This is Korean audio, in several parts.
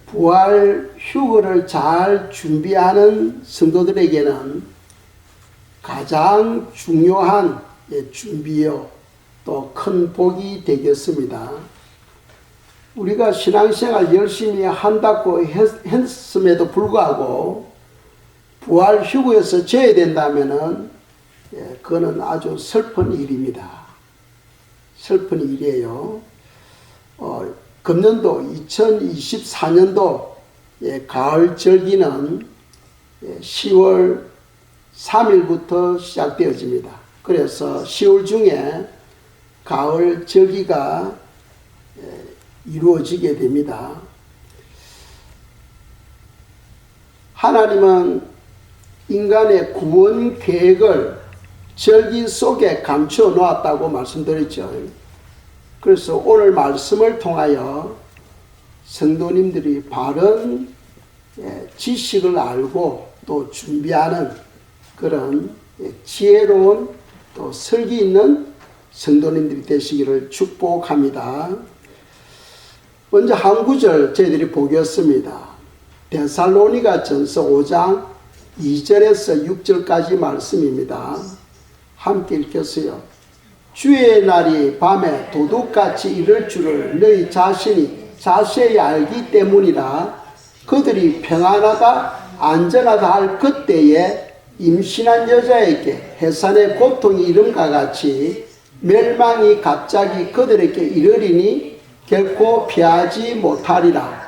부활 휴거를 잘 준비하는 성도들에게는 가장 중요한 준비요 또 큰 복이 되겠습니다. 우리가 신앙생활 열심히 한다고 했음에도 불구하고 부활 휴거에서 져야 된다면은 그거는 아주 슬픈 일입니다. 슬픈 일이에요. 금년도 2024년도 가을 절기는 10월 3일부터 시작되어집니다. 그래서 10월 중에 가을 절기가 이루어지게 됩니다. 하나님은 인간의 구원 계획을 절기 속에 감추어 놓았다고 말씀드렸죠. 그래서 오늘 말씀을 통하여 성도님들이 바른 지식을 알고 또 준비하는 그런 지혜로운 또 설기 있는 성도님들이 되시기를 축복합니다. 먼저 한 구절 저희들이 보겠습니다. 데살로니가 전서 5장 2절에서 6절까지 말씀입니다. 함께 읽겠어요. 주의 날이 밤에 도둑같이 이를 줄을 너희 자신이 자세히 알기 때문이라. 그들이 평안하다 안전하다 할 그때에 임신한 여자에게 해산의 고통이 이름과 같이 멸망이 갑자기 그들에게 이르리니 결코 피하지 못하리라.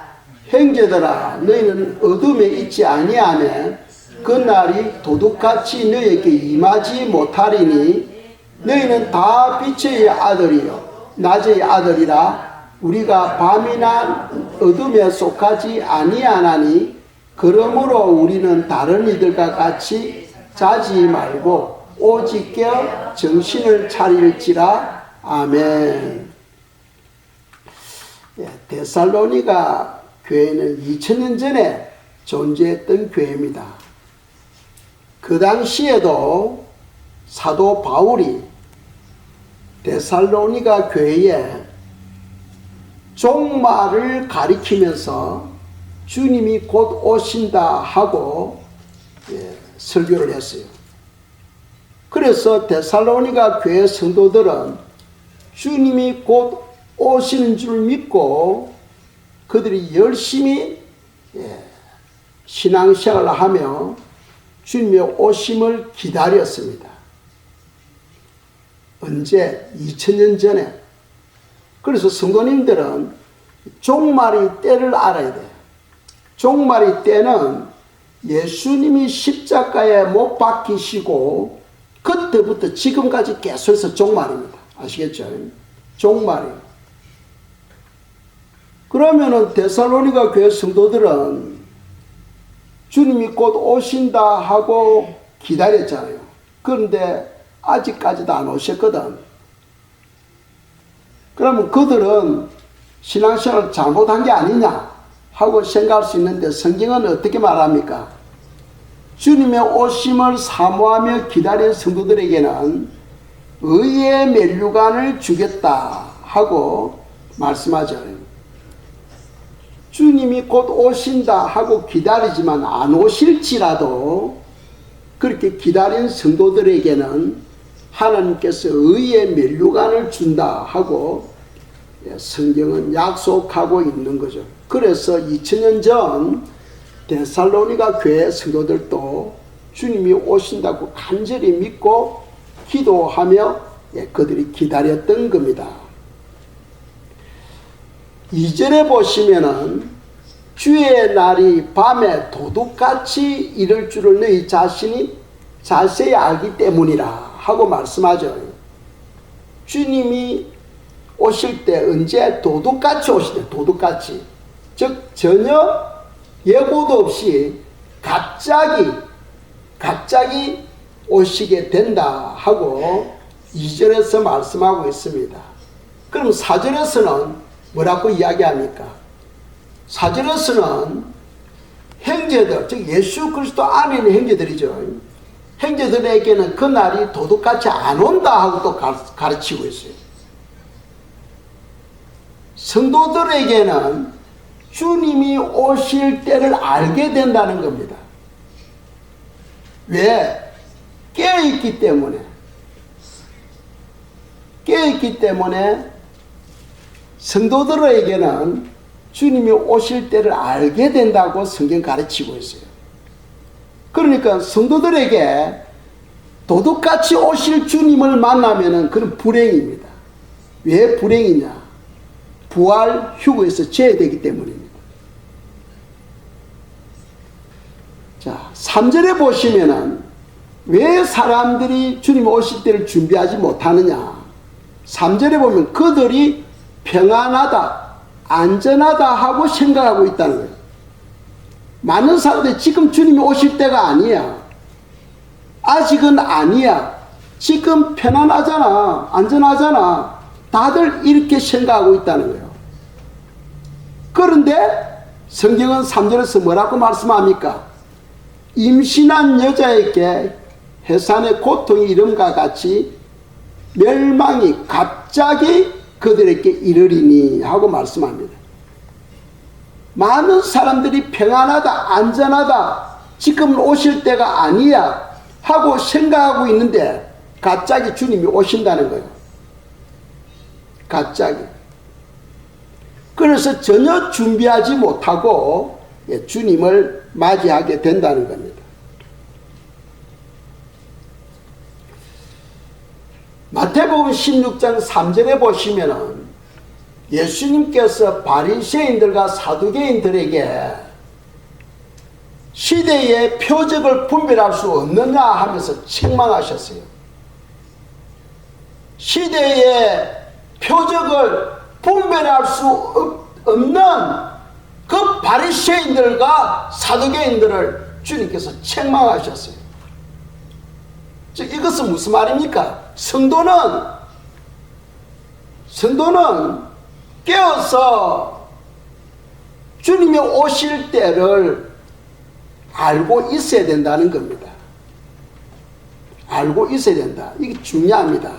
형제들아 너희는 어둠에 있지 아니하면 그 날이 도둑같이 너희에게 임하지 못하리니 너희는 다 빛의 아들이요 낮의 아들이라. 우리가 밤이나 어둠에 속하지 아니하나니 그러므로 우리는 다른 이들과 같이 자지 말고 오직 깨어 정신을 차릴지라. 아멘. 데살로니가 교회는 2000년 전에 존재했던 교회입니다. 그 당시에도 사도 바울이 데살로니가 교회에 종말을 가리키면서 주님이 곧 오신다 하고 설교를 했어요. 그래서 데살로니가 교회 성도들은 주님이 곧 오시는 줄 믿고 그들이 열심히 신앙생활을 하며 주님의 오심을 기다렸습니다. 언제? 2000년 전에. 그래서 성도님들은 종말의 때를 알아야 돼요. 종말의 때는 예수님이 십자가에 못 박히시고 그때부터 지금까지 계속해서 종말입니다. 아시겠죠? 종말이에요. 그러면은 데살로니가 교회 성도들은 주님이 곧 오신다 하고 기다렸잖아요. 그런데 아직까지도 안 오셨거든. 그러면 그들은 신앙생활을 잘못한 게 아니냐 하고 생각할 수 있는데 성경은 어떻게 말합니까? 주님의 오심을 사모하며 기다린 성도들에게는 의의 면류관을 주겠다 하고 말씀하죠. 주님이 곧 오신다 하고 기다리지만 안 오실지라도 그렇게 기다린 성도들에게는 하나님께서 의의 면류관을 준다 하고 성경은 약속하고 있는 거죠. 그래서 2000년 전 데살로니가 교회 성도들도 주님이 오신다고 간절히 믿고 기도하며 그들이 기다렸던 겁니다. 2절에 보시면은 주의 날이 밤에 도둑같이 이를 줄을 너희 자신이 자세히 알기 때문이라 하고 말씀하죠. 주님이 오실 때 언제? 도둑같이 오실 때, 도둑같이. 즉 전혀 예고도 없이 갑자기 오시게 된다 하고 2절에서 말씀하고 있습니다. 그럼 4절에서는 뭐라고 이야기합니까? 4절에서는 형제들, 즉 예수 그리스도 안에 있는 형제들이죠. 형제들에게는 그 날이 도둑같이 안 온다 하고 또 가르치고 있어요. 성도들에게는 주님이 오실 때를 알게 된다는 겁니다. 왜? 깨어있기 때문에. 깨어있기 때문에 성도들에게는 주님이 오실 때를 알게 된다고 성경 가르치고 있어요. 그러니까 성도들에게 도둑같이 오실 주님을 만나면은 그건 불행입니다. 왜 불행이냐? 부활 휴거에서 제외되기 때문입니다. 자, 3절에 보시면은 왜 사람들이 주님 오실 때를 준비하지 못하느냐? 3절에 보면 그들이 평안하다, 안전하다 하고 생각하고 있다는 거예요. 많은 사람들이 지금 주님이 오실 때가 아니야. 아직은 아니야. 지금 편안하잖아. 안전하잖아. 다들 이렇게 생각하고 있다는 거예요. 그런데 성경은 3절에서 뭐라고 말씀합니까? 임신한 여자에게 해산의 고통이 이름과 같이 멸망이 갑자기 그들에게 이르리니 하고 말씀합니다. 많은 사람들이 평안하다, 안전하다, 지금 오실 때가 아니야 하고 생각하고 있는데 갑자기 주님이 오신다는 거예요. 갑자기. 그래서 전혀 준비하지 못하고 주님을 맞이하게 된다는 겁니다. 마태복음 16장 3절에 보시면은 예수님께서 바리새인들과 사두개인들에게 시대의 표적을 분별할 수 없느냐 하면서 책망하셨어요. 시대의 표적을 분별할 수 없는 그 바리새인들과 사두개인들을 주님께서 책망하셨어요. 즉 이것은 무슨 말입니까? 성도는 깨어서 주님이 오실 때를 알고 있어야 된다는 겁니다. 알고 있어야 된다. 이게 중요합니다.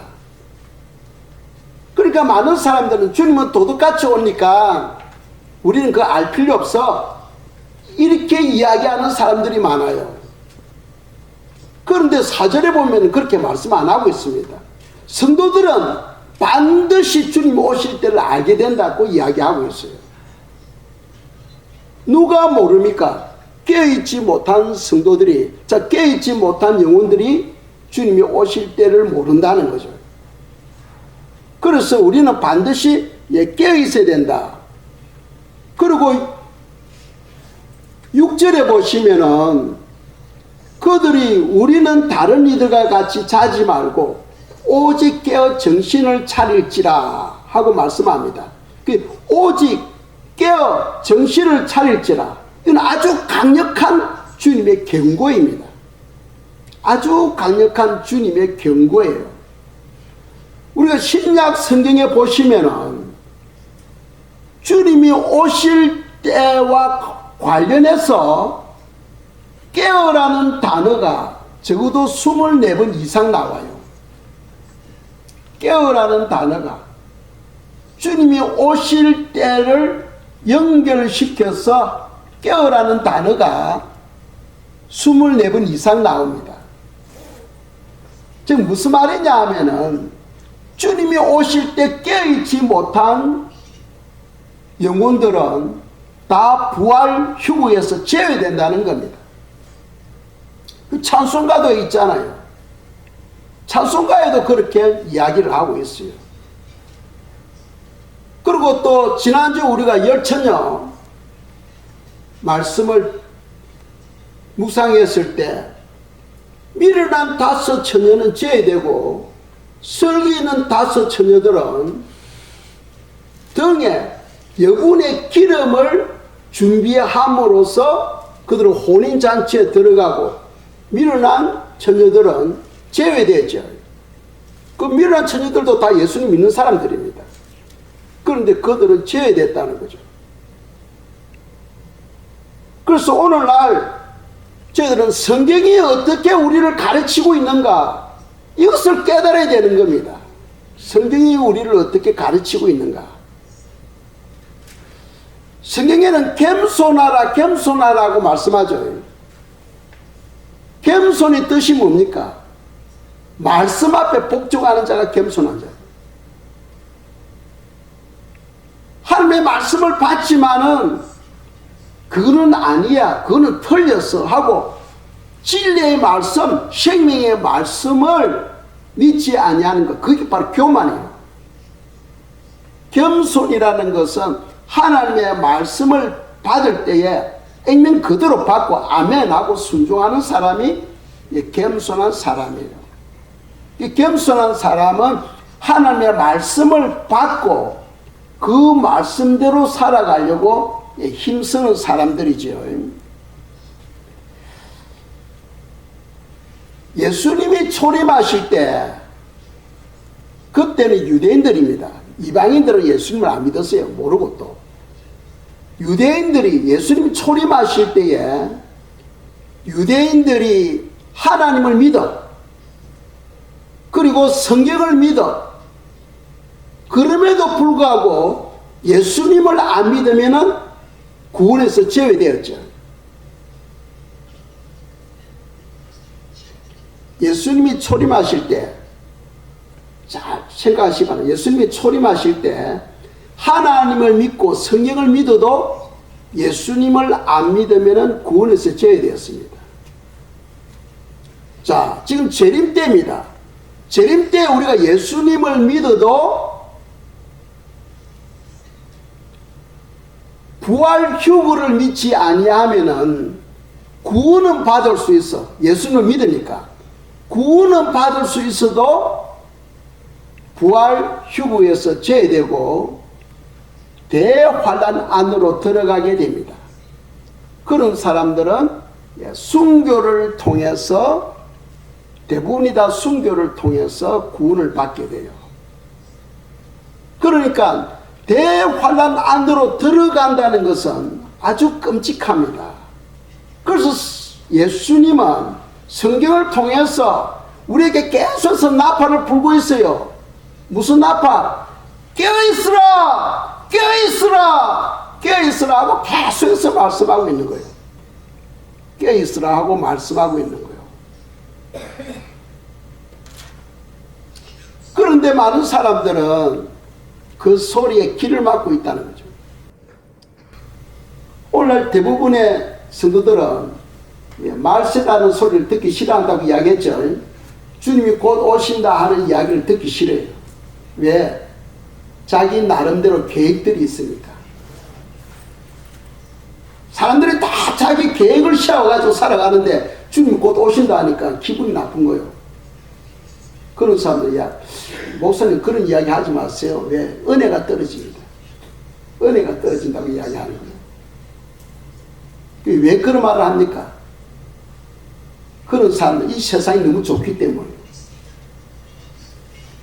그러니까 많은 사람들은 주님은 도둑같이 오니까 우리는 그거 알 필요 없어. 이렇게 이야기하는 사람들이 많아요. 그런데 4절에 보면 그렇게 말씀 안 하고 있습니다. 성도들은 반드시 주님 오실 때를 알게 된다고 이야기하고 있어요. 누가 모릅니까? 깨어있지 못한 성도들이, 깨어있지 못한 영혼들이 주님이 오실 때를 모른다는 거죠. 그래서 우리는 반드시 깨어있어야 된다. 그리고 6절에 보시면은 그들이 우리는 다른 이들과 같이 자지 말고 오직 깨어 정신을 차릴지라 하고 말씀합니다. 오직 깨어 정신을 차릴지라. 이건 아주 강력한 주님의 경고입니다. 아주 강력한 주님의 경고예요. 우리가 신약 성경에 보시면은 주님이 오실 때와 관련해서 깨어라는 단어가 적어도 24번 이상 나와요. 깨어라는 단어가 주님이 오실 때를 연결시켜서 깨어라는 단어가 24번 이상 나옵니다. 즉 무슨 말이냐 하면은 주님이 오실 때 깨어있지 못한 영혼들은 다 부활 휴거에서 제외된다는 겁니다. 찬송가도 있잖아요. 찬송가에도 그렇게 이야기를 하고 있어요. 그리고 또 지난주 우리가 열처녀 말씀을 묵상했을 때 미련한 5 처녀는 제외되고 설기 있는 5 처녀들은 등에 여분의 기름을 준비함으로써 그들은 혼인잔치에 들어가고 미련한 처녀들은 제외되죠. 그 미련한 처녀들도 다 예수님 믿는 사람들입니다. 그런데 그들은 제외됐다는 거죠. 그래서 오늘날 저희들은 성경이 어떻게 우리를 가르치고 있는가, 이것을 깨달아야 되는 겁니다. 성경이 우리를 어떻게 가르치고 있는가. 성경에는 겸손하라 겸손하라고 말씀하죠. 겸손의 뜻이 뭡니까? 말씀 앞에 복종하는 자가 겸손한 자. 하나님의 말씀을 받지만은 그거는 아니야, 그거는 틀렸어 하고 진리의 말씀, 생명의 말씀을 믿지 아니하는 것, 그게 바로 교만이에요. 겸손이라는 것은 하나님의 말씀을 받을 때에 액면 그대로 받고 아멘 하고 순종하는 사람이 겸손한 사람이에요. 이 겸손한 사람은 하나님의 말씀을 받고 그 말씀대로 살아가려고 힘쓰는 사람들이죠. 예수님이 초림하실 때 그때는 유대인들입니다. 이방인들은 예수님을 안 믿었어요. 모르고 또. 유대인들이 예수님이 초림하실 때에 유대인들이 하나님을 믿어. 그리고 성경을 믿어. 그럼에도 불구하고 예수님을 안 믿으면은 구원에서 제외되었죠. 예수님이 초림하실 때, 잘 생각하시기 바랍니다. 예수님이 초림하실 때 하나님을 믿고 성경을 믿어도 예수님을 안 믿으면 구원에서 제외되었습니다. 자, 지금 재림 때입니다. 재림 때 우리가 예수님을 믿어도 부활 휴거를 믿지 아니하면은 구원은 받을 수 있어. 예수님을 믿으니까 구원은 받을 수 있어도 부활 휴거에서 제외되고 대환란 안으로 들어가게 됩니다. 그런 사람들은 순교를 통해서, 대부분이 다 순교를 통해서 구원을 받게 돼요. 그러니까 대환란 안으로 들어간다는 것은 아주 끔찍합니다. 그래서 예수님은 성경을 통해서 우리에게 계속해서 나팔을 불고 있어요. 무슨 나팔? 깨어있으라! 깨어있으라! 깨어있으라 하고 계속해서 말씀하고 있는 거예요. 깨어있으라 하고 말씀하고 있는 거예요. 그런데 많은 사람들은 그 소리에 귀를 막고 있다는 거죠. 오늘 대부분의 성도들은 말세라는 소리를 듣기 싫어한다고 이야기했죠. 주님이 곧 오신다 하는 이야기를 듣기 싫어요. 왜? 자기 나름대로 계획들이 있으니까. 사람들이 다 자기 계획을 세워가지고 살아가는데 주님이 곧 오신다 하니까 기분이 나쁜 거예요. 그런 사람들, 야, 목사님 그런 이야기 하지 마세요. 왜? 은혜가 떨어집니다. 은혜가 떨어진다고 이야기하는 거예요. 왜 그런 말을 합니까? 그런 사람들, 이 세상이 너무 좋기 때문에.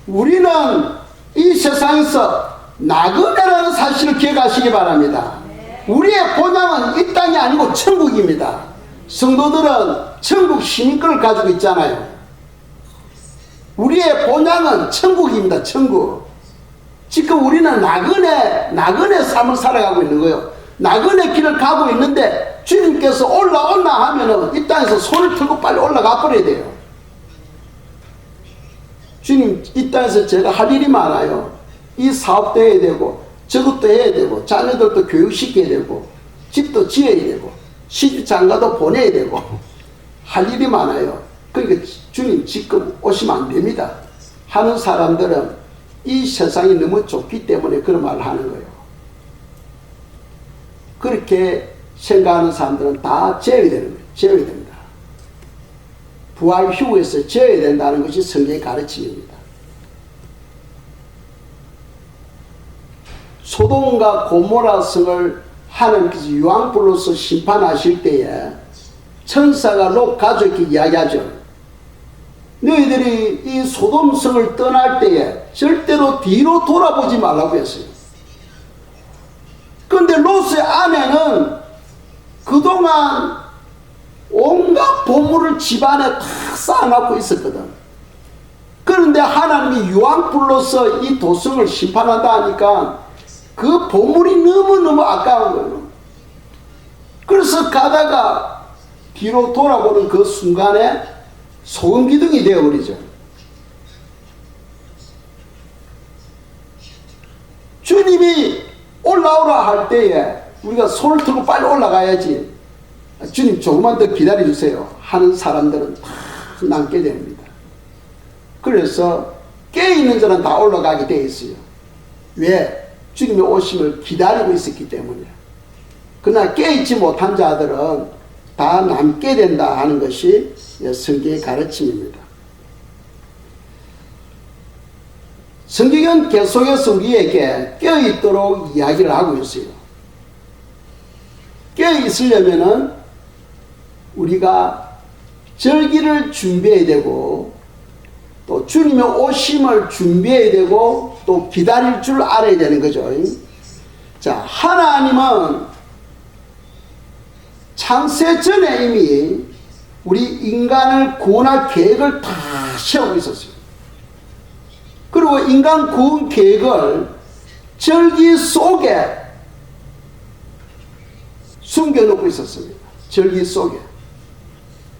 우리는 이 세상에서 나그네라는 사실을 기억하시기 바랍니다. 우리의 본향은 이 땅이 아니고 천국입니다. 성도들은 천국 시민권을 가지고 있잖아요. 우리의 본향은 천국입니다. 천국. 지금 우리는 나그네 삶을 살아가고 있는 거예요. 나그네 길을 가고 있는데 주님께서 올라오나 하면은 이 땅에서 손을 들고 빨리 올라가 버려야 돼요. 주님, 이 땅에서 제가 할 일이 많아요. 이 사업도 해야 되고 저것도 해야 되고 자녀들도 교육시켜야 되고 집도 지어야 되고 시집 장가도 보내야 되고 할 일이 많아요. 그러니까 주님 지금 오시면 안 됩니다 하는 사람들은 이 세상이 너무 좋기 때문에 그런 말을 하는 거예요. 그렇게 생각하는 사람들은 다 제외되는 거예요. 제외됩니다. 부활 휴에서 제외된다는 것이 성경의 가르침입니다. 소돔과 고모라 성을 하나님께서 유황불로서 심판하실 때에 천사가 롯 가족에게 이야기하죠. 너희들이 이 소돔성을 떠날 때에 절대로 뒤로 돌아보지 말라고 했어요. 그런데 롯의 아내는 그동안 온갖 보물을 집안에 다 쌓아놓고 있었거든. 그런데 하나님이 유황불로서 이 도성을 심판한다 하니까 그 보물이 너무너무 아까운 거예요. 앞서서 가다가 뒤로 돌아보는 그 순간에 소금 기둥이 되어버리죠. 주님이 올라오라 할 때에 우리가 손을 들고 빨리 올라가야지, 주님 조금만 더 기다려주세요 하는 사람들은 다 남게 됩니다. 그래서 깨어있는 자는 다 올라가게 되어 있어요. 왜? 주님의 오심을 기다리고 있었기 때문이에요. 그러나 깨어있지 못한 자들은 다 남게 된다 하는 것이 성경의 가르침입니다. 성경은 계속해서 우리에게 깨어있도록 이야기를 하고 있어요. 깨어있으려면은 우리가 절기를 준비해야 되고, 또 주님의 오심을 준비해야 되고, 또 기다릴 줄 알아야 되는 거죠. 자, 하나님은 창세 전에 이미 우리 인간을 구원할 계획을 다 세우고 있었어요. 그리고 인간 구원 계획을 절기 속에 숨겨놓고 있었습니다. 절기 속에.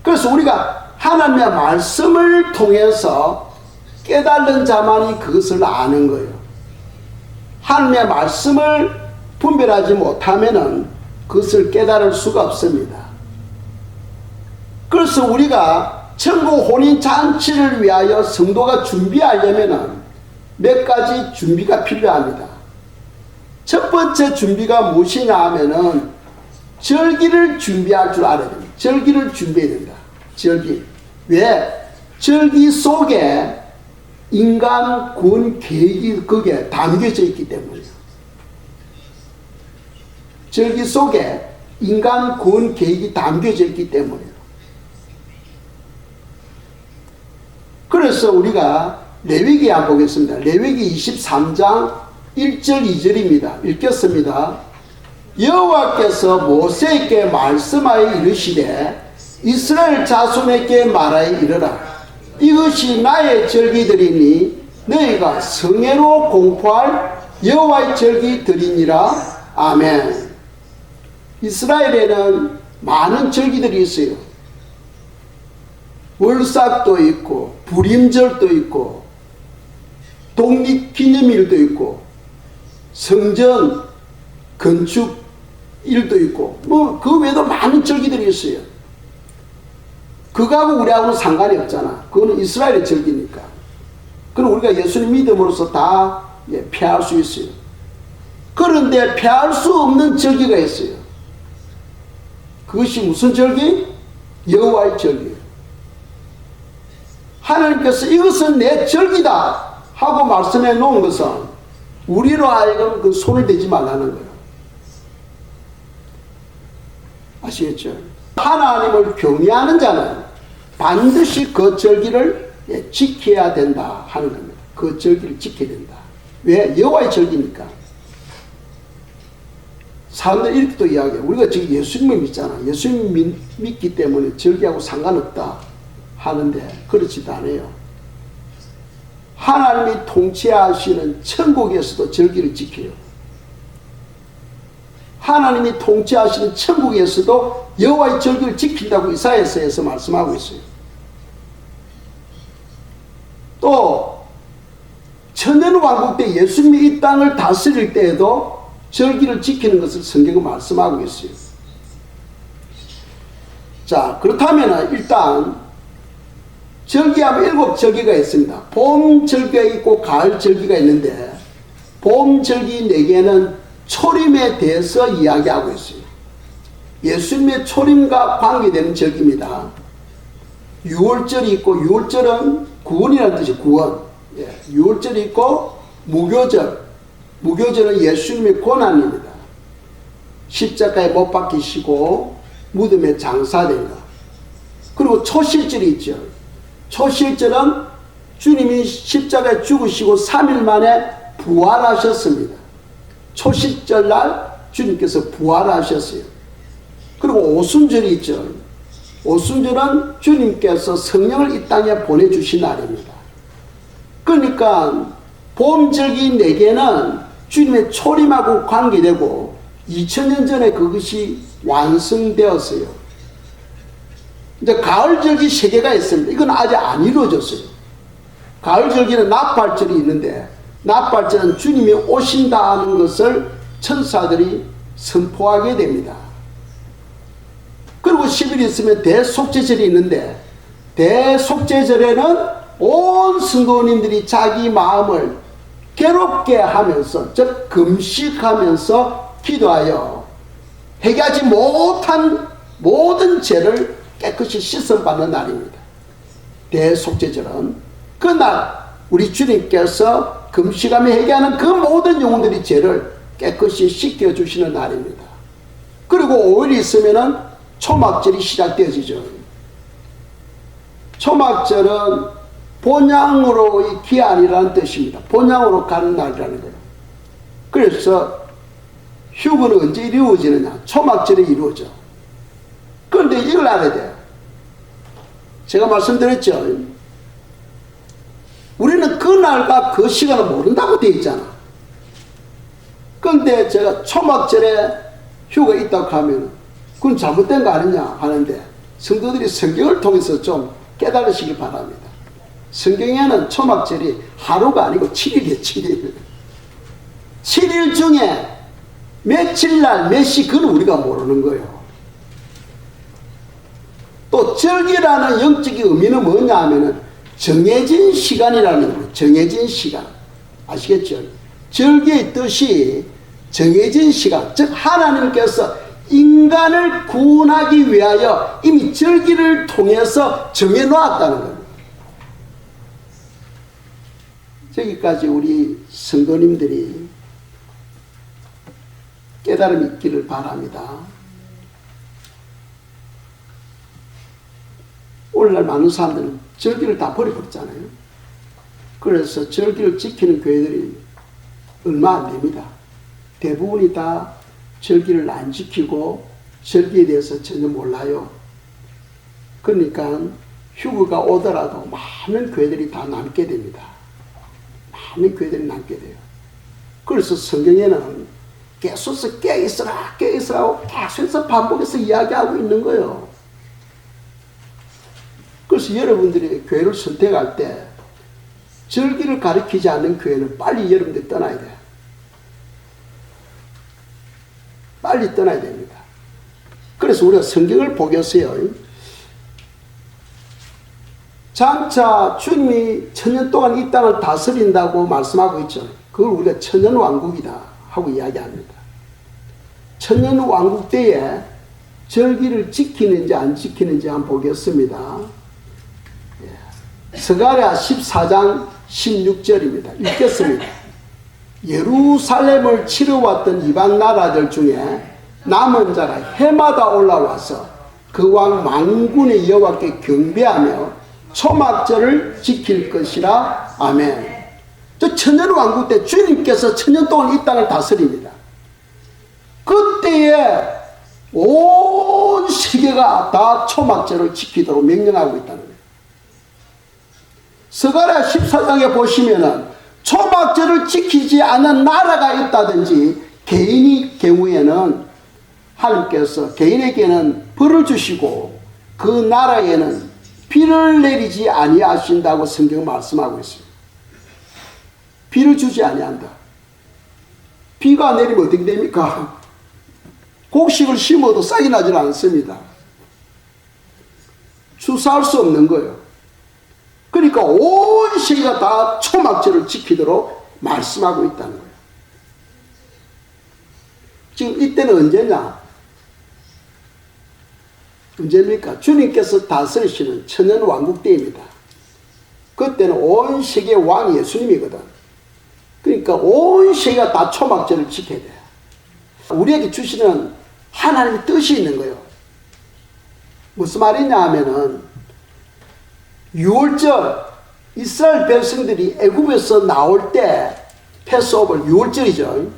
그래서 우리가 하나님의 말씀을 통해서 깨달은 자만이 그것을 아는 거예요. 하나님의 말씀을 분별하지 못하면은 그것을 깨달을 수가 없습니다. 그래서 우리가 천국 혼인 잔치를 위하여 성도가 준비하려면은 몇 가지 준비가 필요합니다. 첫 번째 준비가 무엇이냐 하면은 절기를 준비할 줄 알아야 됩니다. 절기를 준비해야 된다. 절기. 왜? 절기 속에 인간 구원 계획이 거기에 담겨져 있기 때문이에요. 절기 속에 인간 구원 계획이 담겨져 있기 때문이에요. 그래서 우리가 레위기 한번 보겠습니다. 레위기 23장 1절 2절입니다. 읽겠습니다. 여호와께서 모세에게 말씀하여 이르시되 이스라엘 자손에게 말하여 이르라. 이것이 나의 절기들이니 너희가 성회로 공포할 여호와의 절기들이니라. 아멘. 이스라엘에는 많은 절기들이 있어요. 월삭도 있고 불임절도 있고 독립기념일도 있고 성전 건축일도 있고 뭐 그 외에도 많은 절기들이 있어요. 그거하고 우리하고는 상관이 없잖아. 그거는 이스라엘의 절기니까. 그럼 우리가 예수님 믿음으로써 다 피할 수 있어요. 그런데 피할 수 없는 절기가 있어요. 그것이 무슨 절기? 여호와의 절기. 하나님께서 이것은 내 절기다 하고 말씀해 놓은 것은 우리로 하여금 그 손을 대지 말라는 거예요. 아시겠죠? 하나님을 경외하는 자는 반드시 그 절기를 지켜야 된다 하는 겁니다. 그 절기를 지켜야 된다. 왜? 여호와의 절기니까. 사람들이 이렇게 또 이야기해요. 우리가 지금 예수님을 믿잖아. 예수님 믿기 때문에 절기하고 상관없다 하는데 그렇지도 않아요. 하나님이 통치하시는 천국에서도 절기를 지켜요. 하나님이 통치하시는 천국에서도 여호와의 절기를 지킨다고 이사야서에서 말씀하고 있어요. 또 천년왕국 때 예수님이 이 땅을 다스릴 때에도 절기를 지키는 것을 성경은 말씀하고 있어요. 자, 그렇다면 일단 절기하면 7절기가 있습니다. 봄 절기가 있고 가을 절기가 있는데 봄 절기 4개는 초림에 대해서 이야기하고 있어요. 예수님의 초림과 관계되는 절기입니다. 유월절이 있고, 유월절은 구원이라는 뜻이에요. 구원. 유월절이 있고 무교절. 무교절은 예수님의 고난입니다. 십자가에 못 박히시고 무덤에 장사된 것. 그리고 초실절이 있죠. 초실절은 주님이 십자가에 죽으시고 3일 만에 부활하셨습니다. 초실절날 주님께서 부활하셨어요. 그리고 오순절이 있죠. 오순절은 주님께서 성령을 이 땅에 보내주신 날입니다. 그러니까 봄절기 4개는 주님의 초림하고 관계되고 2000년 전에 그것이 완성되었어요. 이제 가을절기 3개가 있습니다. 이건 아직 안 이루어졌어요. 가을절기는 나팔절이 있는데, 나팔절은 주님이 오신다 하는 것을 천사들이 선포하게 됩니다. 그리고 10일 있으면 대속죄절이 있는데, 대속죄절에는 온 성도님들이 자기 마음을 괴롭게 하면서, 즉 금식하면서 기도하여 해결하지 못한 모든 죄를 깨끗이 씻어받는 날입니다. 대속죄절은 그날 우리 주님께서 금식하며 해결하는 그 모든 영혼들의 죄를 깨끗이 씻겨주시는 날입니다. 그리고 5일 있으면 초막절이 시작되어지죠. 초막절은 본향으로의 기한이라는 뜻입니다. 본향으로 가는 날이라는 거예요. 그래서 휴거는 언제 이루어지느냐? 초막절에 이루어져. 그런데 이걸 알아야 돼요. 제가 말씀드렸죠. 우리는 그 날과 그 시간을 모른다고 되어 있잖아. 그런데 제가 초막절에 휴가 있다고 하면 그건 잘못된 거 아니냐 하는데, 성도들이 성경을 통해서 좀 깨달으시기 바랍니다. 성경에는 초막절이 하루가 아니고 7일이에요. 7일. 7일 중에 며칠 날 몇 시, 그건 우리가 모르는 거예요. 또 절기라는 영적인 의미는 뭐냐 하면은 정해진 시간이라는 거예요. 정해진 시간. 아시겠죠? 절기의 뜻이 정해진 시간, 즉 하나님께서 인간을 구원하기 위하여 이미 절기를 통해서 정해놓았다는 겁니다. 저기까지 우리 성도님들이 깨달음이 있기를 바랍니다. 오늘날 많은 사람들은 절기를 다 버려버렸잖아요. 그래서 절기를 지키는 교회들이 얼마 안 됩니다. 대부분이 다 절기를 안 지키고 절기에 대해서 전혀 몰라요. 그러니까 휴거가 오더라도 많은 교회들이 다 남게 됩니다. 많은 교회들이 남게 돼요. 그래서 성경에는 계속해서 깨있으라 깨있으라고 계속해서 반복해서 이야기하고 있는 거예요. 그래서 여러분들이 교회를 선택할 때 절기를 가르치지 않는 교회는 빨리 여러분들이 떠나야 돼요. 빨리 떠나야 됩니다. 그래서 우리가 성경을 보겠어요. 장차 주님이 천년 동안 이 땅을 다스린다고 말씀하고 있죠. 그걸 우리가 천년왕국이다 하고 이야기합니다. 천년왕국 때에 절기를 지키는지 안 지키는지 한번 보겠습니다. 스가랴 14장 16절입니다. 읽겠습니다. 예루살렘을 치러왔던 이방 나라들 중에 남은 자가 해마다 올라와서 그 왕 만군의 여호와께 경배하며 초막절을 지킬 것이라. 아멘. 저 천년왕국 때 주님께서 천년 동안 이 땅을 다스립니다. 그때에 온 세계가 다 초막절을 지키도록 명령하고 있다는 거예요. 스가랴 14장에 보시면은 초막절을 지키지 않은 나라가 있다든지 개인의 경우에는 하나님께서 개인에게는 벌을 주시고 그 나라에는 비를 내리지 아니하신다고 성경 말씀하고 있습니다. 비를 주지 아니한다. 비가 내리면 어떻게 됩니까? 곡식을 심어도 싹이 나질 않습니다. 추수할 수 없는 거예요. 그러니까 온 세계가 다 초막절을 지키도록 말씀하고 있다는 거예요. 지금 이때는 언제냐? 언제입니까? 주님께서 다스리시는 천년왕국 때입니다. 그때는 온 세계의 왕이 예수님이거든. 그러니까 온 세계가 다 초막절을 지켜야 돼요. 우리에게 주시는 하나님의 뜻이 있는 거예요. 무슨 말이냐 하면은 6월절 이스라엘 백성들이 애굽에서 나올 때 패스오버 6월절이죠.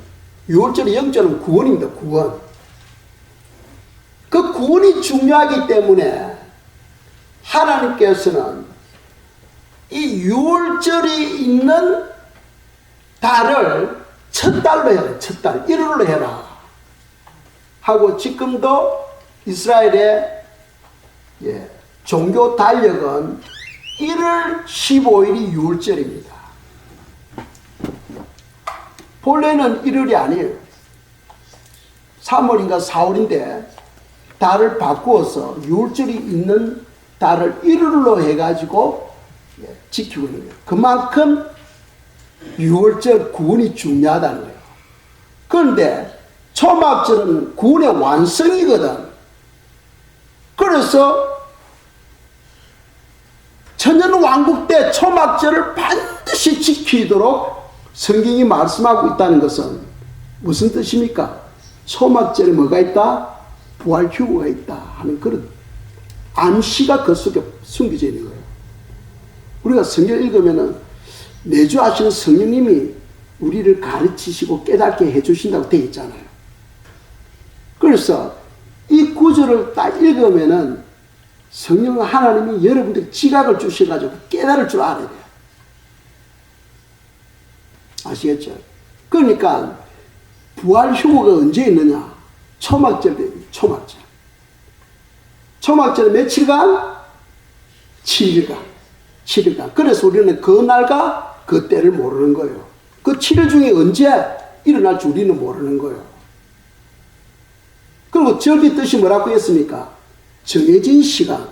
6월절의 영절은 구원입니다. 구원. 그 구원이 중요하기 때문에 하나님께서는 이 6월절이 있는 달을 첫 달로 해라. 첫 달 1월로 해라. 하고 지금도 이스라엘의 종교 달력은 1월 15일이 유월절입니다. 본래는 1월이 아니에요. 3월인가 4월인데 달을 바꾸어서 유월절이 있는 달을 1월로 해가지고 지키고 있는 거예요. 그만큼 유월절 구원이 중요하다는 거예요. 그런데 초막절은 구원의 완성이거든. 그래서 천년왕국 때 초막절을 반드시 지키도록 성경이 말씀하고 있다는 것은 무슨 뜻입니까? 초막절에 뭐가 있다? 부활 휴거가 있다 하는 그런 암시가 그 속에 숨겨져 있는 거예요. 우리가 성경 읽으면은 매주 하시는 성령님이 우리를 가르치시고 깨닫게 해주신다고 되어 있잖아요. 그래서 이 구절을 딱 읽으면은 성령 하나님이 여러분들 지각을 주셔가지고 깨달을 줄 알아야 돼요. 아시겠죠? 그러니까 부활 휴거가 언제 있느냐? 초막절 때입니다. 초막절. 초막절은 며칠간? 7일간. 7일간. 그래서 우리는 그 날과 그 때를 모르는 거예요. 그 7일 중에 언제 일어날지 우리는 모르는 거예요. 그리고 절기 뜻이 뭐라고 했습니까? 정해진 시간.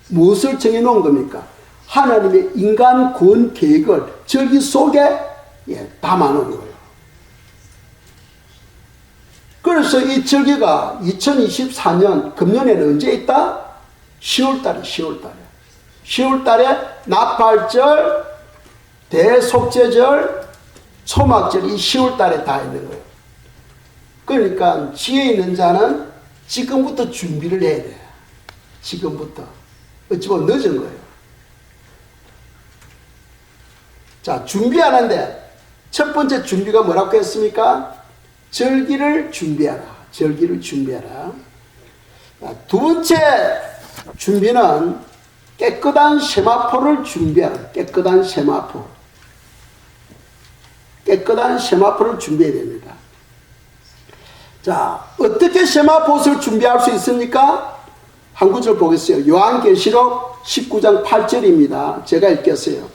무엇을 정해놓은 겁니까? 하나님의 인간 구원 계획을 절기 속에 담아놓은 거예요. 그래서 이 절기가 2024년 금년에는 언제 있다? 10월달에 10월달에 10월달에 나팔절, 대속죄절, 초막절이 10월달에 다 있는 거예요. 그러니까 지혜 있는 자는 지금부터 준비를 해야 돼요. 지금부터. 어찌 보면 늦은 거예요. 자, 준비하는데 첫 번째 준비가 뭐라고 했습니까? 절기를 준비하라. 절기를 준비하라. 두 번째 준비는 깨끗한 세마포를 준비하라. 깨끗한 세마포. 깨끗한 세마포를 준비해야 됩니다. 자, 어떻게 세마포를 준비할 수 있습니까? 한 구절 보겠어요. 요한계시록 19장 8절입니다. 제가 읽겠어요.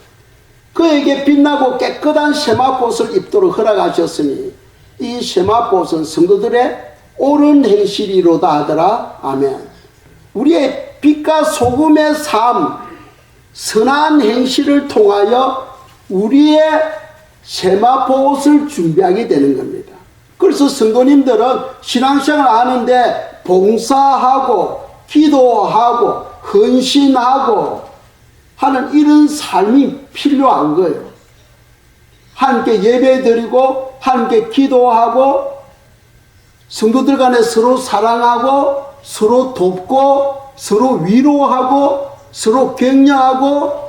그에게 빛나고 깨끗한 세마포를 입도록 허락하셨으니 이 세마포는 성도들의 옳은 행실이로다 하더라. 아멘. 우리의 빛과 소금의 삶, 선한 행실을 통하여 우리의 세마포옷을 준비하게 되는 겁니다. 그래서 성도님들은 신앙생활 하는데 봉사하고 기도하고 헌신하고 하는 이런 삶이 필요한 거예요. 함께 예배드리고 함께 기도하고 성도들 간에 서로 사랑하고 서로 돕고 서로 위로하고 서로 격려하고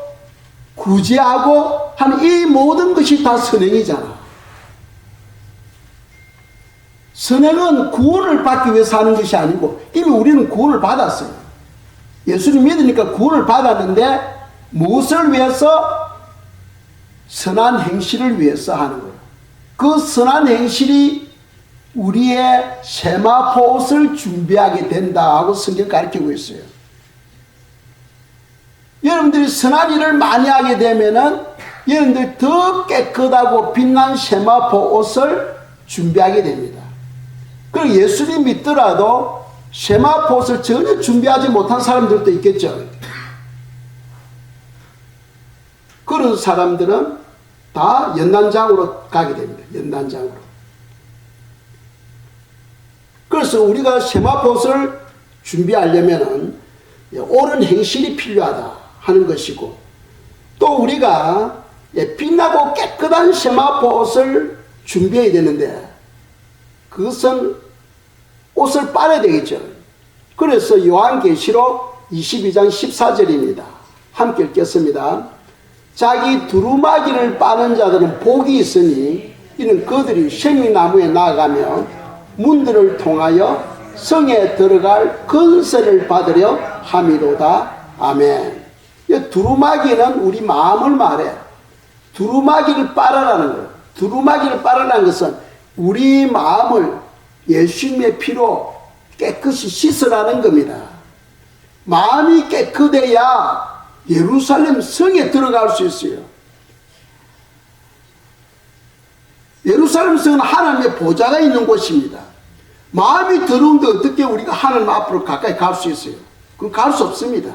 구제하고 하는 이 모든 것이 다 선행이잖아. 선행은 구원을 받기 위해서 하는 것이 아니고 이미 우리는 구원을 받았어요. 예수를 믿으니까 구원을 받았는데 무엇을 위해서? 선한 행실을 위해서 하는 거예요. 그 선한 행실이 우리의 세마포옷을 준비하게 된다 하고 성경 가르치고 있어요. 여러분들이 선한 일을 많이 하게 되면은 여러분들이 더 깨끗하고 빛난 세마포옷을 준비하게 됩니다. 그리고 예수님 믿더라도 세마포옷을 전혀 준비하지 못한 사람들도 있겠죠. 그런 사람들은 다 연단장으로 가게 됩니다. 연단장으로. 그래서 우리가 세마포옷을 준비하려면은 옳은 행실이 필요하다 하는 것이고, 또 우리가 빛나고 깨끗한 세마포옷을 준비해야 되는데 그것은 옷을 빨아야 되겠죠. 그래서 요한계시록 22장 14절입니다. 함께 읽겠습니다. 자기 두루마기를 빠는 자들은 복이 있으니 이는 그들이 생명나무에 나아가며 문들을 통하여 성에 들어갈 건설을 받으려 함이로다. 아멘. 두루마기는 우리 마음을 말해. 두루마기를 빨아라는 거예요. 두루마기를 빨아라는 것은 우리 마음을 예수님의 피로 깨끗이 씻으라는 겁니다. 마음이 깨끗해야 예루살렘 성에 들어갈 수 있어요. 예루살렘 성은 하나님의 보좌가 있는 곳입니다. 마음이 더러운데 어떻게 우리가 하나님 앞으로 가까이 갈 수 있어요? 그건 갈 수 없습니다.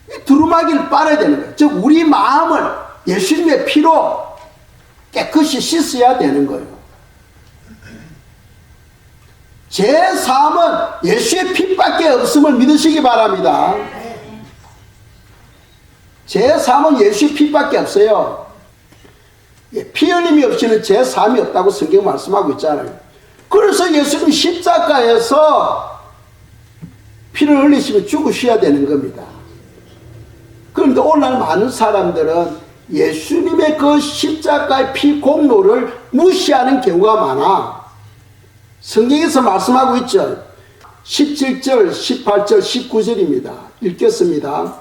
이 두루마기를 빨아야 되는 거예요. 즉 우리 마음을 예수님의 피로 깨끗이 씻어야 되는 거예요. 제 삶은 예수의 피밖에 없음을 믿으시기 바랍니다. 제 삶은 예수의 피밖에 없어요. 피 흘림이 없이는 제 삶이 없다고 성경 말씀하고 있잖아요. 그래서 예수님 십자가에서 피를 흘리시면 죽으셔야 되는 겁니다. 그런데 오늘날 많은 사람들은 예수님의 그 십자가의 피 공로를 무시하는 경우가 많아. 성경에서 말씀하고 있죠. 17절, 18절, 19절입니다. 읽겠습니다.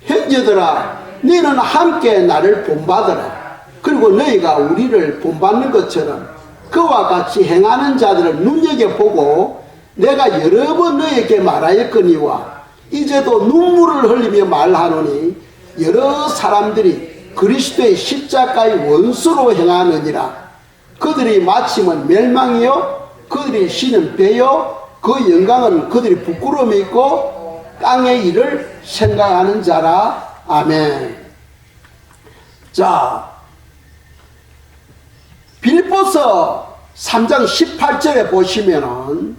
형제들아, 너희는 함께 나를 본받으라. 그리고 너희가 우리를 본받는 것처럼 그와 같이 행하는 자들을 눈여겨보고 내가 여러 번 너희에게 말하였거니와 이제도 눈물을 흘리며 말하노니 여러 사람들이 그리스도의 십자가의 원수로 행하느니라. 그들이 마침은 멸망이요 그들이 쉬는 배요 그 영광은 그들이 부끄러움이 있고 땅의 일을 생각하는 자라. 아멘. 자, 빌립보서 3장 18절에 보시면은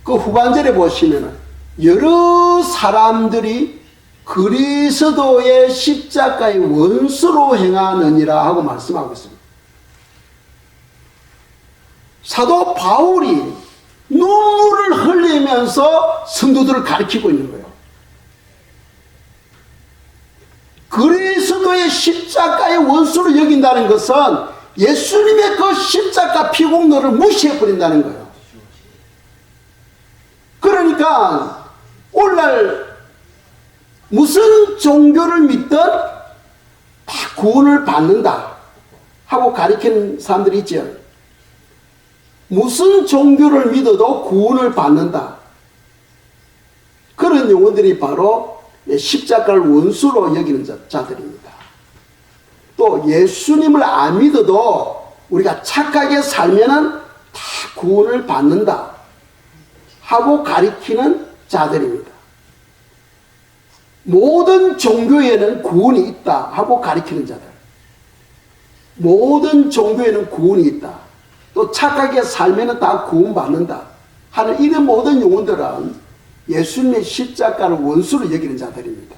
그 후반절에 보시면은 여러 사람들이 그리스도의 십자가의 원수로 행하느니라 하고 말씀하고 있습니다. 사도 바울이 눈물을 흘리면서 성도들을 가르치고 있는 거예요. 그리스도의 십자가의 원수로 여긴다는 것은 예수님의 그 십자가 피공로를 무시해버린다는 거예요. 그러니까 오늘날 무슨 종교를 믿든 다 구원을 받는다 하고 가르치는 사람들이 있죠. 무슨 종교를 믿어도 구원을 받는다. 그런 용어들이 바로 십자가를 원수로 여기는 자들입니다. 또 예수님을 안 믿어도 우리가 착하게 살면은 다 구원을 받는다 하고 가리키는 자들입니다. 모든 종교에는 구원이 있다 하고 가리키는 자들. 모든 종교에는 구원이 있다. 또 착하게 살면은 다 구원받는다 하는 이런 모든 용어들은 예수님의 십자가를 원수로 여기는 자들입니다.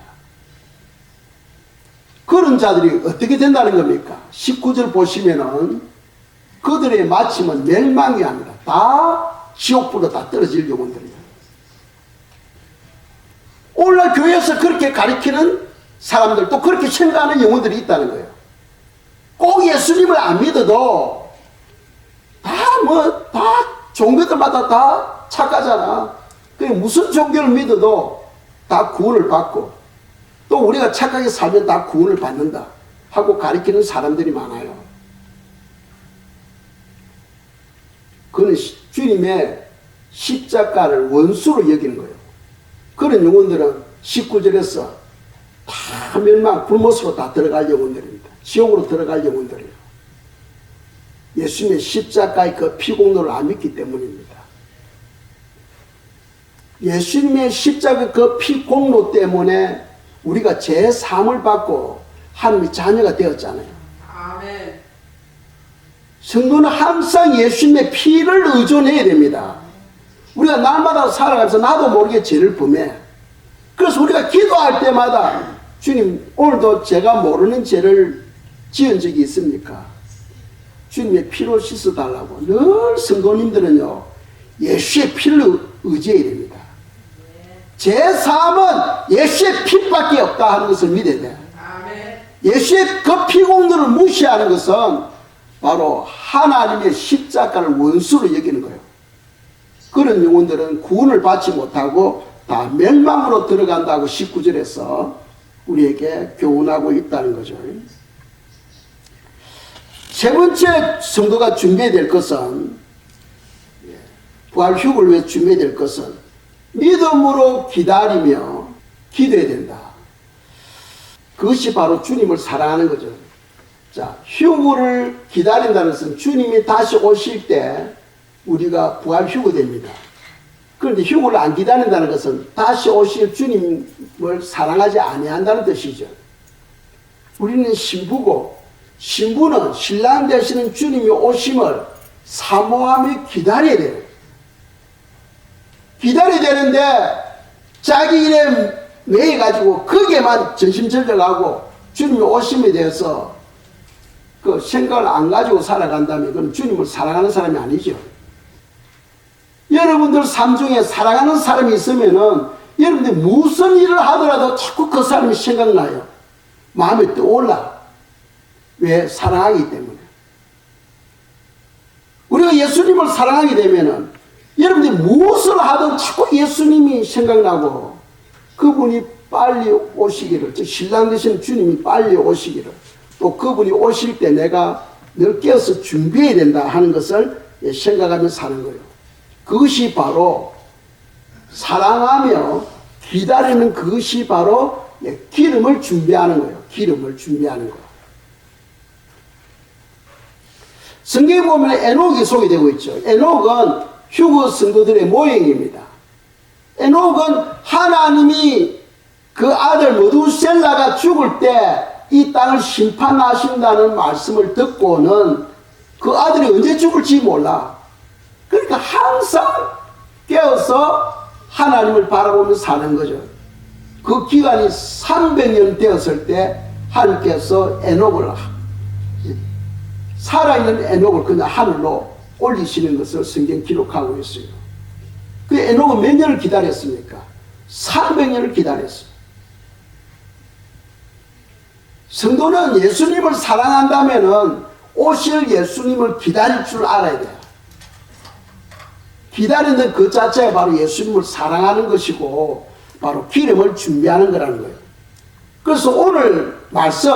그런 자들이 어떻게 된다는 겁니까? 19절 보시면은 그들의 마침은 멸망이 아니라 다 지옥불로 다 떨어질 영혼들이에요. 오늘날 교회에서 그렇게 가르치는 사람들 또 그렇게 생각하는 영혼들이 있다는 거예요. 꼭 예수님을 안 믿어도 다 종교들마다 다 착하잖아. 무슨 종교를 믿어도 다 구원을 받고 또 우리가 착하게 살면 다 구원을 받는다 하고 가르치는 사람들이 많아요. 그는 주님의 십자가를 원수로 여기는 거예요. 그런 영혼들은 19절에서 다 멸망, 불못으로 다 들어갈 영혼들입니다. 지옥으로 들어갈 영혼들이에요. 예수님의 십자가의 그 피공로를 안 믿기 때문입니다. 예수님의 십자가 그 피공로 때문에 우리가 제3을 받고 하나님의 자녀가 되었잖아요. 아멘. 성도는 항상 예수님의 피를 의존해야 됩니다. 우리가 날마다 살아가면서 나도 모르게 죄를 범해. 그래서 우리가 기도할 때마다 주님, 오늘도 제가 모르는 죄를 지은 적이 있습니까? 주님의 피로 씻어달라고. 늘 성도님들은요, 예수의 피를 의지해야 됩니다. 제 삶은 예수의 피밖에 없다 하는 것을 믿어야 돼요. 예수의 그 피공로를 무시하는 것은 바로 하나님의 십자가를 원수로 여기는 거예요. 그런 영혼들은 구원을 받지 못하고 다 멸망으로 들어간다고 19절에서 우리에게 교훈하고 있다는 거죠. 세 번째 성도가 준비해야 될 것은 부활 휴거를 위해 준비해야 될 것은 믿음으로 기다리며 기도해야 된다. 그것이 바로 주님을 사랑하는 거죠. 자, 휴거를 기다린다는 것은 주님이 다시 오실 때 우리가 부활 휴거됩니다. 그런데 휴거를 안 기다린다는 것은 다시 오실 주님을 사랑하지 아니한다는 뜻이죠. 우리는 신부고, 신부는 신랑 되시는 주님이 오심을 사모하며 기다려야 돼요. 기다려야 되는데 자기 일에 매여가지고 거기에만 전심전력하고 주님이 오심에 대해서 그 생각을 안 가지고 살아간다면 그건 주님을 사랑하는 사람이 아니죠. 여러분들 삶 중에 사랑하는 사람이 있으면은 여러분들이 무슨 일을 하더라도 자꾸 그 사람이 생각나요. 마음에 떠올라. 왜? 사랑하기 때문에. 우리가 예수님을 사랑하게 되면은 여러분들이 무엇을 하든 자꾸 예수님이 생각나고 그분이 빨리 오시기를, 즉 신랑 되신 주님이 빨리 오시기를, 또 그분이 오실 때 내가 늘 깨어서 준비해야 된다 하는 것을 생각하며 사는 거예요. 그것이 바로 사랑하며 기다리는, 그것이 바로 기름을 준비하는 거예요. 기름을 준비하는 거예요. 성경에 보면 에녹이 소개되고 있죠. 에녹은 휴거 성도들의 모형입니다. 에녹은 하나님이 그 아들 메두셀라가 죽을 때 이 땅을 심판하신다는 말씀을 듣고는 그 아들이 언제 죽을지 몰라. 그러니까 항상 깨어서 하나님을 바라보며 사는 거죠. 그 기간이 300년 되었을 때 하나님께서 에녹을, 살아있는 에녹을 그냥 하늘로 올리시는 것을 성경 기록하고 있어요. 그 에녹은 몇 년을 기다렸습니까? 300년을 기다렸어요. 성도는 예수님을 사랑한다면은 오실 예수님을 기다릴 줄 알아야 돼요. 기다리는 그 자체가 바로 예수님을 사랑하는 것이고 바로 기름을 준비하는 거라는 거예요. 그래서 오늘 말씀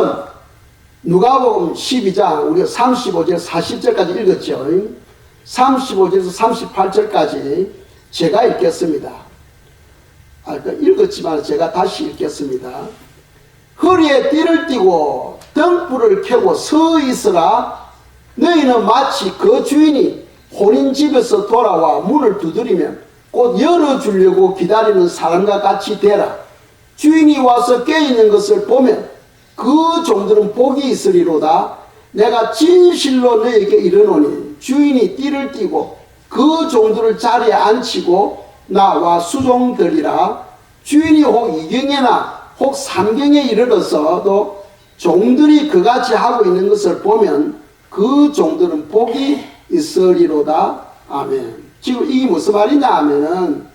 누가복음 12장 우리가 35절 40절까지 읽었죠. 35절에서 38절까지 제가 읽겠습니다. 읽었지만 제가 다시 읽겠습니다. 허리에 띠를 띠고 등불을 켜고 서 있으라. 너희는 마치 그 주인이 혼인 집에서 돌아와 문을 두드리면 곧 열어주려고 기다리는 사람과 같이 되라. 주인이 와서 깨어있는 것을 보면 그 종들은 복이 있으리로다. 내가 진실로 너에게 이르노니 주인이 띠를 띠고 그 종들을 자리에 앉히고 나와 수종들이라. 주인이 혹 이경에나 혹 삼경에 이르러서도 종들이 그같이 하고 있는 것을 보면 그 종들은 복이 있으리로다. 아멘. 지금 이게 무슨 말이냐 하면은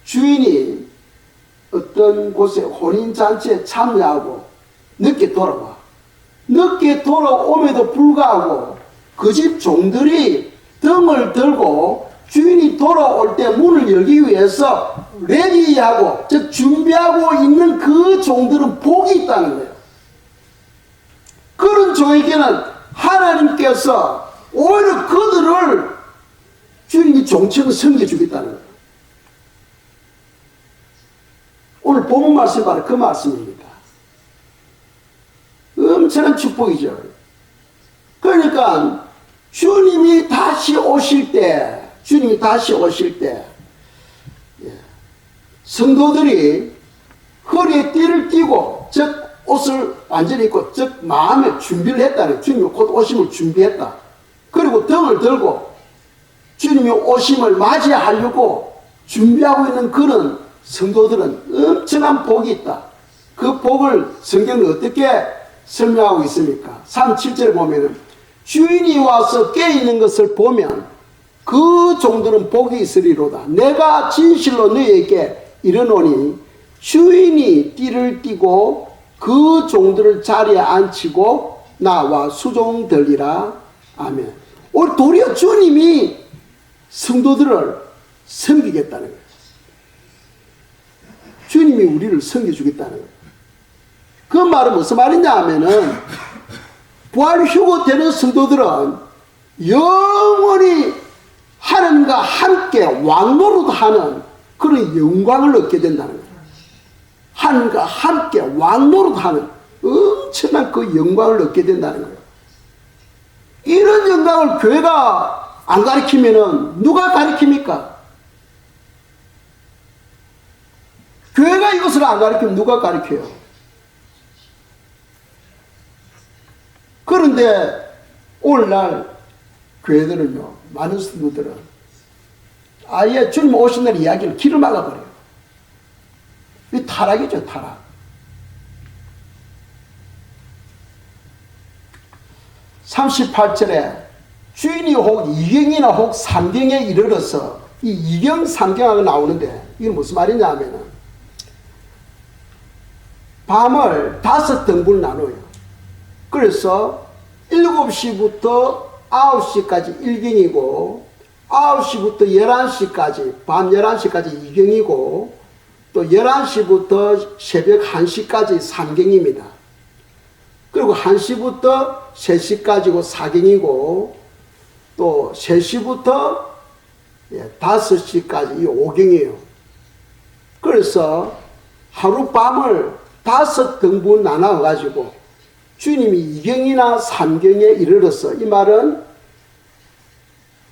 주인이 어떤 곳에 혼인잔치에 참여하고 늦게 돌아와. 늦게 돌아옴에도 불구하고 그 집 종들이 등을 들고 주인이 돌아올 때 문을 열기 위해서 레디하고, 즉 준비하고 있는 그 종들은 복이 있다는 거예요. 그런 종에게는 하나님께서 오히려 그들을 주님이 종처럼 섬겨주겠다는 거예요. 오늘 본문 말씀이 바로 그 말씀입니다. 엄청난 축복이죠. 그러니까 주님이 다시 오실 때 성도들이 허리에 띠를 띠고, 즉 옷을 완전히 입고, 즉 마음에 준비를 했다는, 주님이 곧 오심을 준비했다. 그리고 등을 들고 주님이 오심을 맞이하려고 준비하고 있는 그런 성도들은 엄청난 복이 있다. 그 복을 성경은 어떻게 설명하고 있습니까? 37절에 보면은 주인이 와서 깨어있는 것을 보면 그 종들은 복이 있으리로다. 내가 진실로 너희에게 이르노니 주인이 띠를 띠고 그 종들을 자리에 앉히고 나와 수종들이라. 아멘. 오늘 도리어 주님이 성도들을 섬기겠다는 거예요. 주님이 우리를 섬겨주겠다는 거예요. 그 말은 무슨 말이냐 하면은 부활 휴거 되는 성도들은 영원히 함께 왕노릇하는 그런 영광을 얻게 된다는 거예요. 하나님과 함께 왕노릇하는 엄청난 그 영광을 얻게 된다는 거예요. 이런 영광을 교회가 안 가르치면은 누가 가르칩니까? 교회가 이것을 안 가르치면 누가 가르쳐요? 그런데 오늘날 교회들은요, 많은 성도들은 아예 주님 오신 날 이야기를 길을 막아버려요. 이 타락이죠, 타락. 38절에 주인이 혹 이경이나 혹 삼경에 이르러서, 이 이경 삼경하고 나오는데 이게 무슨 말이냐 하면은 밤을 5등분을 나눠요. 그래서 7시부터 9시까지 1경이고 9시부터 11시까지 밤 11시까지 2경이고 또 11시부터 새벽 1시까지 3경입니다. 그리고 1시부터 3시까지고 4경이고 또 3시부터 5시까지 5경이에요. 그래서 하룻밤을 5등분 나눠가지고 주님이 2경이나 3경에 이르러서, 이 말은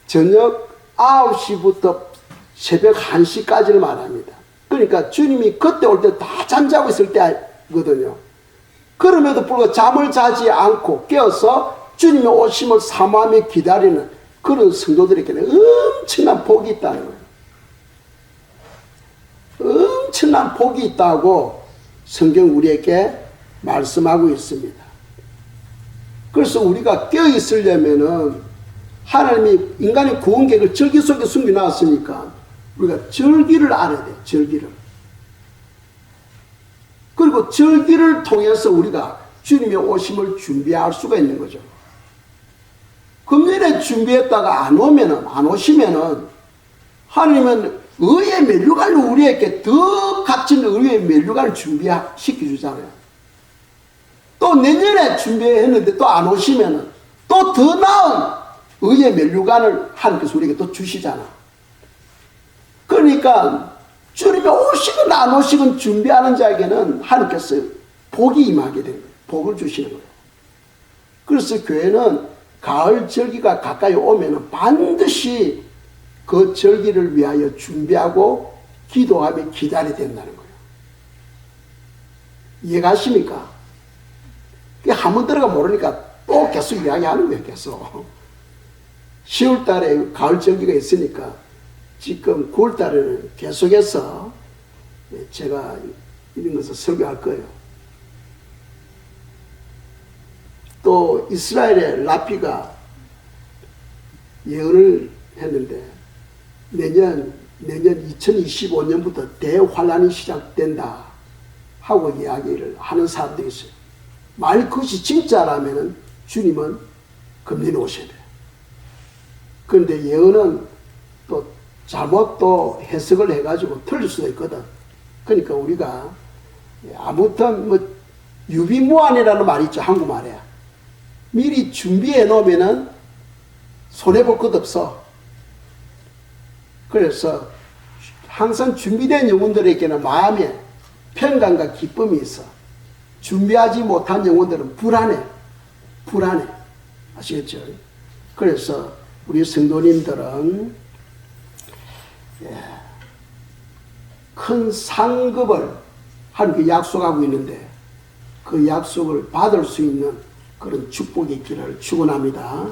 저녁 9시부터 새벽 1시까지를 말합니다. 그러니까 주님이 그때 올 때 다 잠자고 있을 때거든요. 그럼에도 불구하고 잠을 자지 않고 깨어서 주님의 오심을 사모하며 기다리는 그런 성도들에게는 엄청난 복이 있다는 거예요. 엄청난 복이 있다고 성경 우리에게 말씀하고 있습니다. 그래서 우리가 깨어있으려면은 하나님이 인간의 구원계획을 절기 속에 숨겨놨으니까 우리가 절기를 알아야 돼요. 절기를. 그리고 절기를 통해서 우리가 주님의 오심을 준비할 수가 있는 거죠. 금년에 준비했다가 안 오시면은 하나님은 의의 면류관을 우리에게 더 값진 의의 면류관을 준비시켜주잖아요. 또 내년에 준비했는데 또 안 오시면은 또 더 나은 의의 면류관을 하나님께서 우리에게 또 주시잖아. 그러니까 주님이 오시건 안 오시건 준비하는 자에게는 하나님께서 복이 임하게 되는 거예요. 복을 주시는 거예요. 그래서 교회는 가을 절기가 가까이 오면은 반드시 그 절기를 위하여 준비하고 기도하며 기다려야 된다는 거예요. 이해가십니까? 한 번 들어가 모르니까 또 계속 이야기하는 거예요. 계속 10월 달에 가을 절기가 있으니까 지금 9월 달에는 계속해서 제가 이런 것을 설교할 거예요. 또 이스라엘의 라피가 예언을 했는데 내년 2025년부터 대환란이 시작된다 하고 이야기를 하는 사람들이 있어요. 만약 그것이 진짜라면 주님은 금년에 오셔야 돼요. 그런데 예언은 또 잘못 또 해석을 해가지고 틀릴 수도 있거든. 그러니까 우리가 아무튼 뭐 유비무환이라는 말이 있죠. 한국말에. 미리 준비해 놓으면은 손해볼 것 없어. 그래서 항상 준비된 영혼들에게는 마음에 평강과 기쁨이 있어. 준비하지 못한 영혼들은 불안해. 아시겠죠? 그래서 우리 성도님들은 큰 상급을 하나님께 약속하고 있는데 그 약속을 받을 수 있는 그런 축복이 있기를 축원합니다.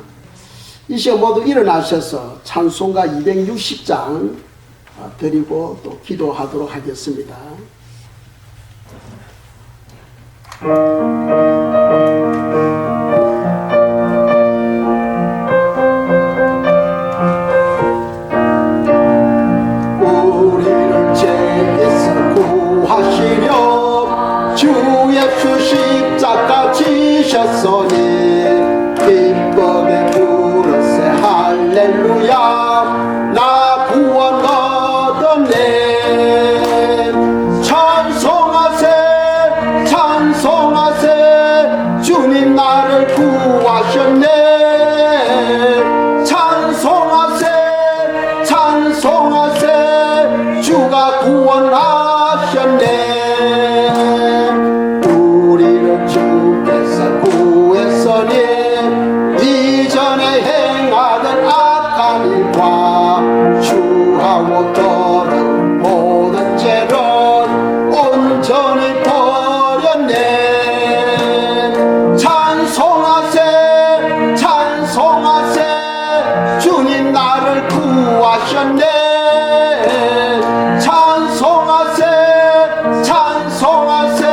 이 시간 모두 일어나셔서 찬송가 260장 드리고 또 기도하도록 하겠습니다. 우리를 죄에서 구하시려 주 예수 십자가 지셨으니 기쁨에 부르세 할렐루야 나 구원 얻었네. 찬송하세 주님 나를 구하셨네. 찬송하세 과주하고 떠는 모든 죄를 온전히 버렸네. 찬송하세 찬송하세 주님 나를 구하셨네. 찬송하세 찬송하세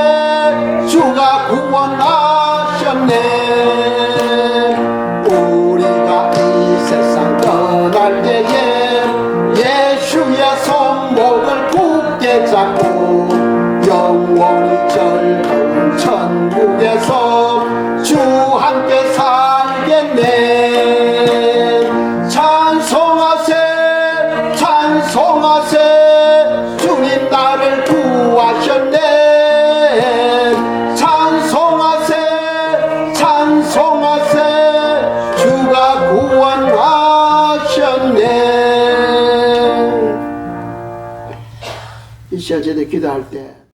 주가 구원하셨네. 우리가 이 세상 떠날 때에 예수의 손목을 굳게 잡고 영원히 즐거운 천국에서 주 함께 살겠네. 찬송하세 찬송하세 주님 나를 구하셨네. 찬송하세 찬송하세 주가 구원하셨네. 이 시간 제때 기도할 때